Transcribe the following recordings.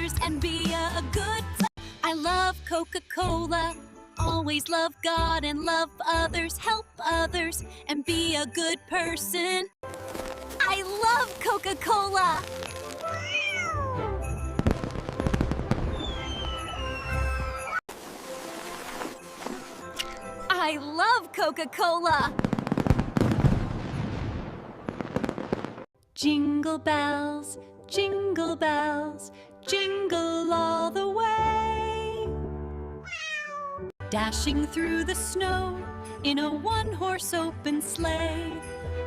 others and be a good I love Coca-Cola. Always love God and love others, help others, and be a good person. I love Coca-Cola. I love Coca-Cola. Jingle bells, jingle bells, jingle all the way. Dashing through the snow in a one-horse open sleigh.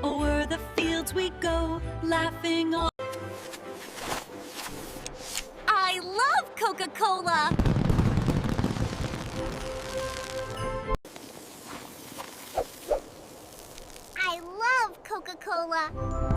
O'er the fields we go, laughing all. I love Coca-Cola! I love Coca-Cola.